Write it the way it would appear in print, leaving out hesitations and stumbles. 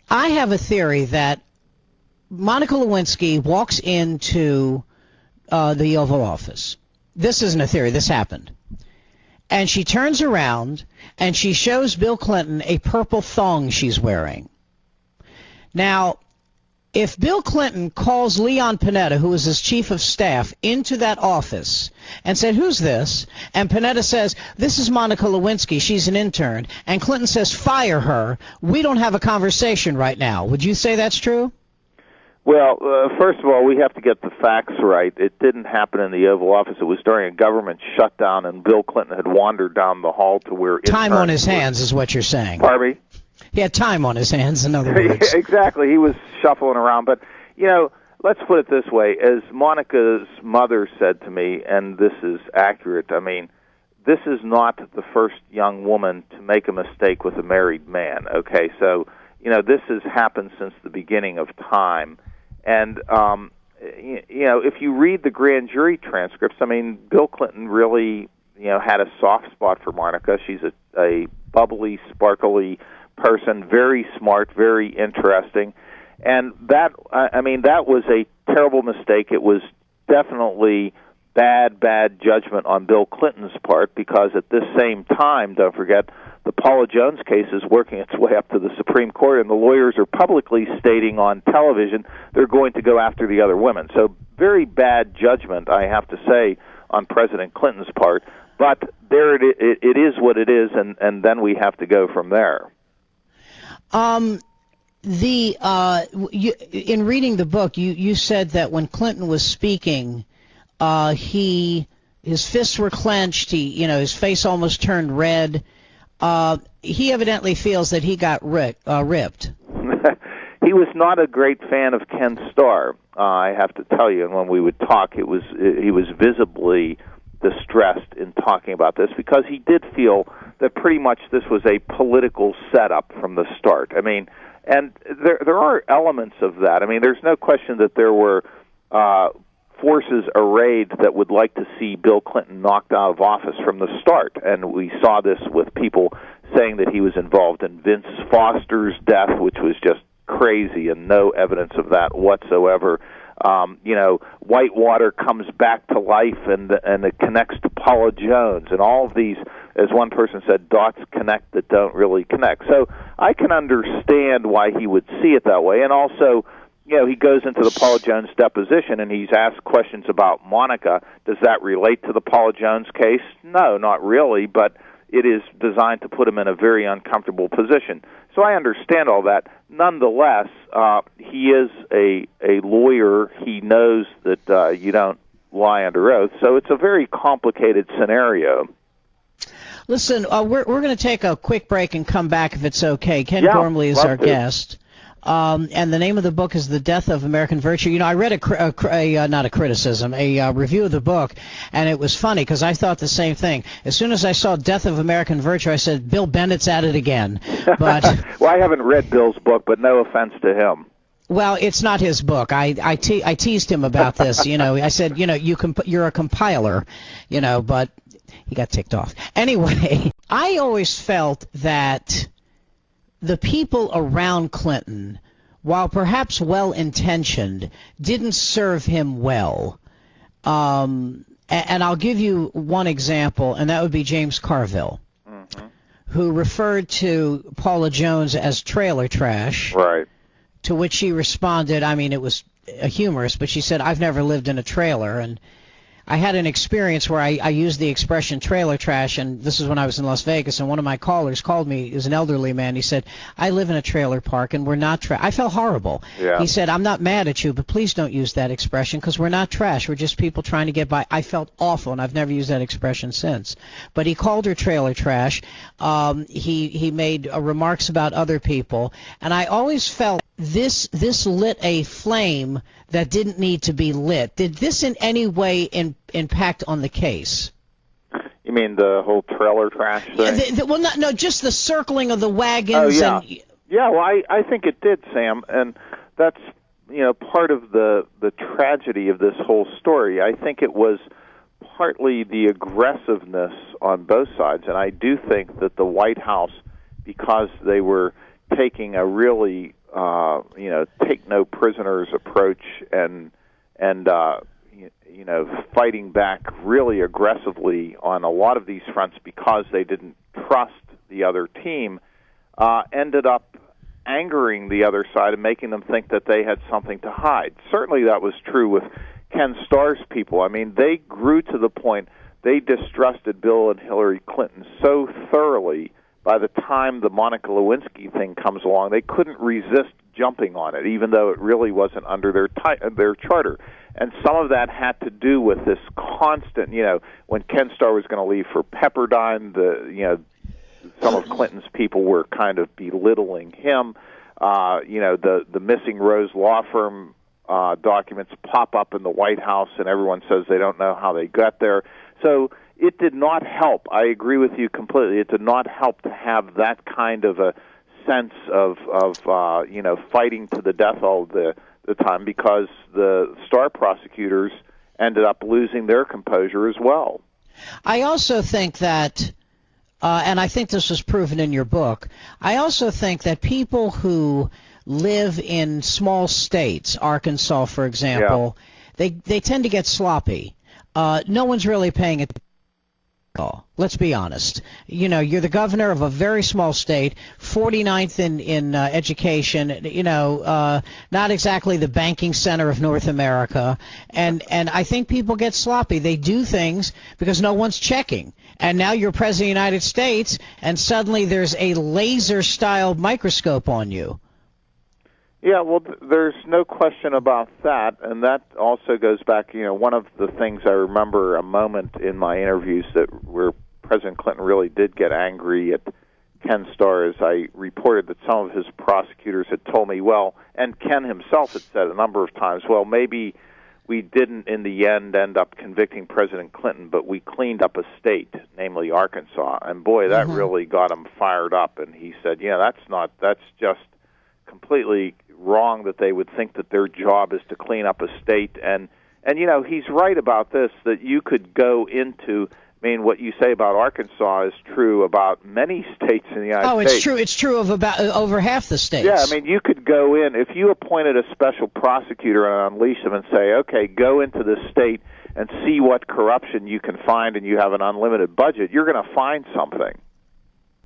I have a theory that Monica Lewinsky walks into the Oval Office. This isn't a theory. This happened. And she turns around and she shows Bill Clinton a purple thong she's wearing. Now, if Bill Clinton calls Leon Panetta, who is his chief of staff, into that office and said, "Who's this?" and Panetta says, "This is Monica Lewinsky, she's an intern," and Clinton says, "Fire her," we don't have a conversation right now. Would you say that's true? Well, first of all, we have to get the facts right. It didn't happen in the Oval Office. It was during a government shutdown, and Bill Clinton had wandered down the hall to where time on his hands is what you're saying. Pardon me? He had time on his hands, in other words. Exactly. He was shuffling around. But, let's put it this way. As Monica's mother said to me, and this is accurate, I mean, this is not the first young woman to make a mistake with a married man, okay? So, this has happened since the beginning of time. And, if you read the grand jury transcripts, I mean, Bill Clinton really, had a soft spot for Monica. She's a bubbly, sparkly person, very smart, very interesting. And that was a terrible mistake. It was definitely bad judgment on Bill Clinton's part, because at this same time, don't forget, the Paula Jones case is working its way up to the Supreme Court, and the lawyers are publicly stating on television they're going to go after the other women. So very bad judgment, I have to say, on President Clinton's part. But there it is what it is, and then we have to go from there. In reading the book, you said that when Clinton was speaking, his fists were clenched. His face almost turned red. He evidently feels that he got ripped. He was not a great fan of Ken Starr, I have to tell you. And when we would talk, he was visibly distressed in talking about this, because he did feel that pretty much this was a political setup from the start. I mean, and there are elements of that. I mean, there's no question that there were forces arrayed that would like to see Bill Clinton knocked out of office from the start. And we saw this with people saying that he was involved in Vince Foster's death, which was just crazy, and no evidence of that whatsoever. Whitewater comes back to life, and it connects to Paula Jones, and all of these, as one person said, dots connect that don't really connect. So I can understand why he would see it that way. And also, he goes into the Paula Jones deposition, and he's asked questions about Monica. Does that relate to the Paula Jones case? No, not really, but it is designed to put him in a very uncomfortable position. So I understand all that. Nonetheless, he is a lawyer. He knows that you don't lie under oath. So it's a very complicated scenario. Listen, we're going to take a quick break and come back if it's okay. Ken Gormley is our guest. And the name of the book is The Death of American Virtue. I read a review of the book, and it was funny because I thought the same thing. As soon as I saw Death of American Virtue, I said, Bill Bennett's at it again. But well, I haven't read Bill's book, but no offense to him. Well, it's not his book. I teased him about this. I said, you're a compiler, but he got ticked off. Anyway, I always felt that the people around Clinton, while perhaps well-intentioned, didn't serve him well. And I'll give you one example, and that would be James Carville, who referred to Paula Jones as trailer trash. Right. To which she responded, it was humorous, but she said, I've never lived in a trailer. And I had an experience where I used the expression trailer trash, and this is when I was in Las Vegas, and one of my callers called me. He was an elderly man. He said, I live in a trailer park, and we're not trash. I felt horrible. Yeah. He said, I'm not mad at you, but please don't use that expression because we're not trash. We're just people trying to get by. I felt awful, and I've never used that expression since. But he called her trailer trash. He made remarks about other people, and I always felt this lit a flame that didn't need to be lit. Did this in any way impact on the case? You mean the whole trailer trash thing? No, just the circling of the wagons. Oh, yeah. Well, I think it did, Sam, and that's part of the tragedy of this whole story. I think it was partly the aggressiveness on both sides, and I do think that the White House, because they were taking a really take no prisoners approach and fighting back really aggressively on a lot of these fronts because they didn't trust the other team, ended up angering the other side and making them think that they had something to hide. Certainly that was true with Ken Starr's people. I mean, they grew to the point they distrusted Bill and Hillary Clinton so thoroughly by the time the Monica Lewinsky thing comes along, they couldn't resist jumping on it, even though it really wasn't under their charter. And some of that had to do with this constant, when Ken Starr was going to leave for Pepperdine, some of Clinton's people were kind of belittling him. The missing Rose law firm documents pop up in the White House, and everyone says they don't know how they got there. So it did not help. I agree with you completely. It did not help to have that kind of a sense of fighting to the death all the time, because the Starr prosecutors ended up losing their composure as well. I also think that, and I think this was proven in your book, I also think that people who live in small states, Arkansas, for example, they tend to get sloppy. No one's really paying attention. Let's be honest. You're the governor of a very small state, 49th in education, not exactly the banking center of North America. And I think people get sloppy. They do things because no one's checking. And now you're president of the United States, and suddenly there's a laser-style microscope on you. Yeah, well, there's no question about that, and that also goes back, one of the things I remember a moment in my interviews where President Clinton really did get angry at Ken Starr, as I reported that some of his prosecutors had told me, and Ken himself had said a number of times, maybe we didn't in the end end up convicting President Clinton, but we cleaned up a state, namely Arkansas, and boy, that really got him fired up, and he said, that's just completely wrong that they would think that their job is to clean up a state. And he's right about this, that you could go into, what you say about Arkansas is true about many states in the United States. Oh, it's true. It's true of about over half the states. Yeah, you could go in, if you appointed a special prosecutor and unleash him and say, okay, go into this state and see what corruption you can find, and you have an unlimited budget, you're going to find something.